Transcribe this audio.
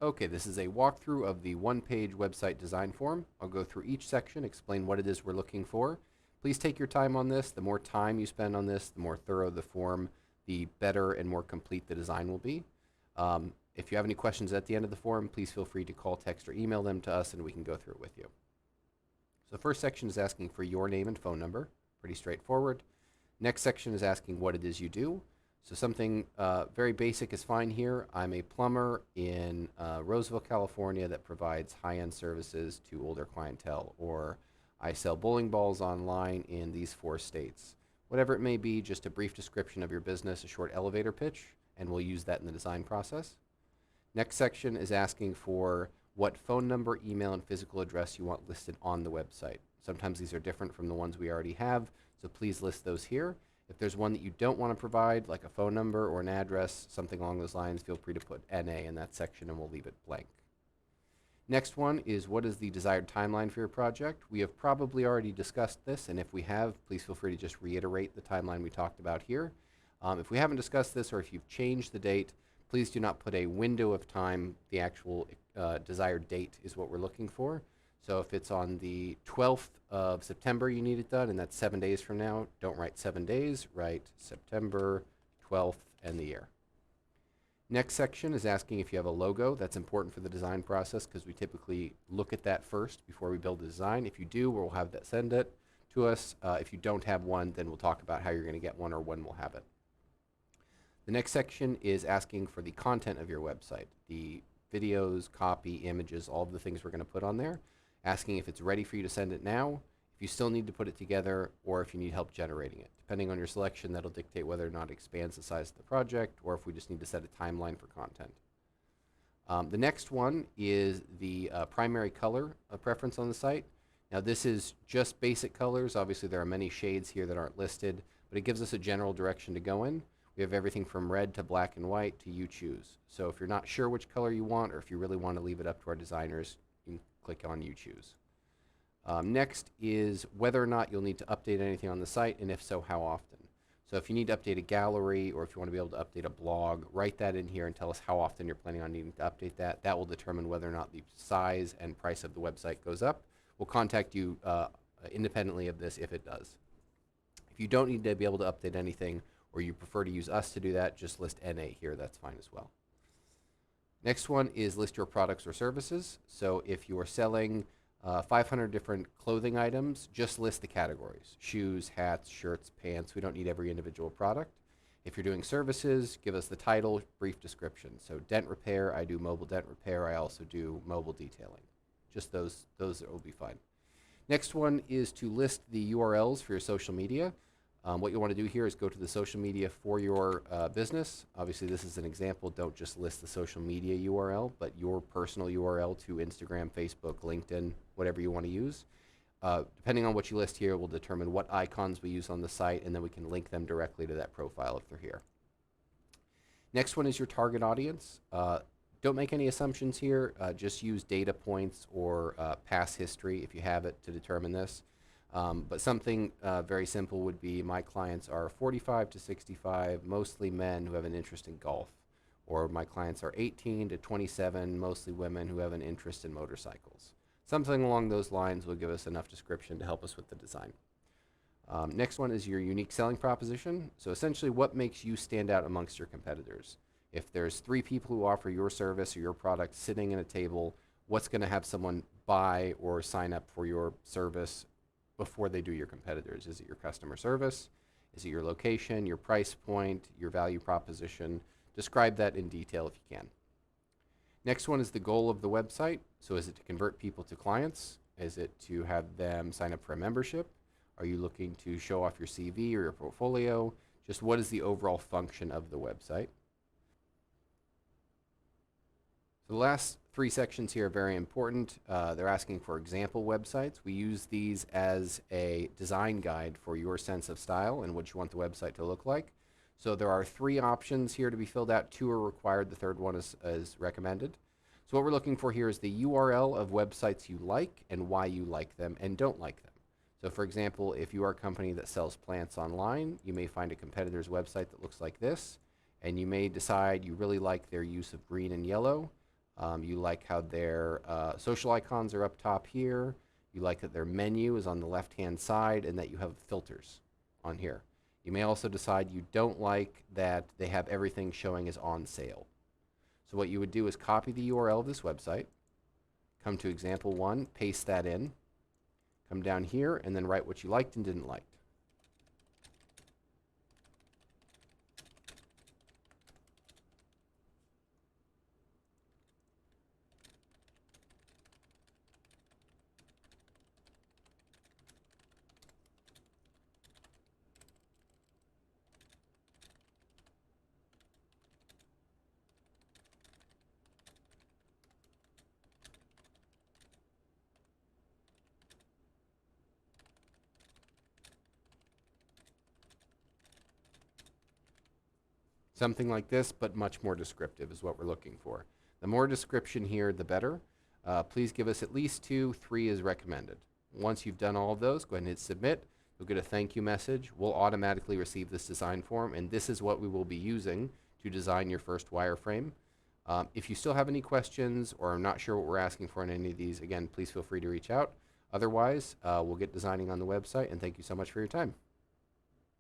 Okay, this is a walkthrough of the one-page website design form. I'll go through each section, explain what it is we're looking for. Please take your time on this. The more time you spend on this, the more thorough the form, the better and more complete the design will be. If you have any questions at the end of the form, please feel free to call, text, or email them to us and we can go through it with you. So the first section is asking for your name and phone number. Pretty straightforward. Next section is asking what it is you do. So something very basic is fine here. I'm a plumber in Roseville, California that provides high-end services to older clientele, or I sell bowling balls online in these 4 states. Whatever it may be, just a brief description of your business, a short elevator pitch, and we'll use that in the design process. Next section is asking for what phone number, email, and physical address you want listed on the website. Sometimes these are different from the ones we already have, so please list those here. If there's one that you don't want to provide, like a phone number or an address, something along those lines, feel free to put NA in that section and we'll leave it blank. Next one is what is the desired timeline for your project? We have probably already discussed this, and if we have, please feel free to just reiterate the timeline we talked about here. If we haven't discussed this or if you've changed the date, please do not put a window of time. The actual desired date is what we're looking for. So if it's on the 12th of September you need it done, and that's 7 days from now, don't write 7 days, write September 12th and the year. Next section is asking if you have a logo. That's important for the design process because we typically look at that first before we build the design. If you do, we'll have that send it to us. If you don't have one, then we'll talk about how you're going to get one or when we'll have it. The next section is asking for the content of your website, the videos, copy, images, all of the things we're going to put on there, asking if it's ready for you to send it now, if you still need to put it together, or if you need help generating it. Depending on your selection, that'll dictate whether or not it expands the size of the project, or if we just need to set a timeline for content. The next one is the primary color preference on the site. Now this is just basic colors. Obviously there are many shades here that aren't listed, but it gives us a general direction to go in. We have everything from red to black and white to you choose. So if you're not sure which color you want, or if you really want to leave it up to our designers, you can click on you choose. Next is whether or not you'll need to update anything on the site, and if so, how often. So if you need to update a gallery, or if you want to be able to update a blog, write that in here and tell us how often you're planning on needing to update that. That will determine whether or not the size and price of the website goes up. We'll contact you independently of this if it does. If you don't need to be able to update anything, or you prefer to use us to do that, just list NA here. That's fine as well. Next one is list your products or services. So if you are selling 500 different clothing items, just list the categories: shoes, hats, shirts, pants. We don't need every individual product. If you're doing services, give us the title, brief description. So dent repair, I do mobile dent repair. I also do mobile detailing. Just those will be fine. Next one is to list the URLs for your social media. What you want to do here is go to the social media for your business. Obviously, this is an example. Don't just list the social media URL, but your personal URL to Instagram, Facebook, LinkedIn, whatever you want to use. Depending on what you list here, we'll determine what icons we use on the site, and then we can link them directly to that profile if they're here. Next one is your target audience. Don't make any assumptions here. Just use data points or past history if you have it to determine this. But something very simple would be my clients are 45 to 65, mostly men who have an interest in golf. Or my clients are 18 to 27, mostly women who have an interest in motorcycles. Something along those lines will give us enough description to help us with the design. Next one is your unique selling proposition. So essentially what makes you stand out amongst your competitors. If there's 3 people who offer your service or your product sitting at a table, what's going to have someone buy or sign up for your service before they do your competitors? Is it your customer service? Is it your location, your price point, your value proposition? Describe that in detail if you can. Next one is the goal of the website. So is it to convert people to clients? Is it to have them sign up for a membership? Are you looking to show off your CV or your portfolio? Just what is the overall function of the website? So the last 3 sections here are very important. They're asking for example websites. We use these as a design guide for your sense of style and what you want the website to look like. So there are 3 options here to be filled out. 2 are required. The third one is recommended. So what we're looking for here is the URL of websites you like and why you like them and don't like them. So for example, if you are a company that sells plants online, you may find a competitor's website that looks like this, and you may decide you really like their use of green and yellow. You like how their social icons are up top here. You like that their menu is on the left-hand side and that you have filters on here. You may also decide you don't like that they have everything showing as on sale. So what you would do is copy the URL of this website, come to example 1, paste that in, come down here, and then write what you liked and didn't like. Something like this, but much more descriptive is what we're looking for. The more description here, the better. Please give us at least 2, 3 is recommended. Once you've done all of those, go ahead and hit submit. You'll get a thank you message. We'll automatically receive this design form, and this is what we will be using to design your first wireframe. If you still have any questions or are not sure what we're asking for in any of these, again, please feel free to reach out. Otherwise, we'll get designing on the website, and thank you so much for your time.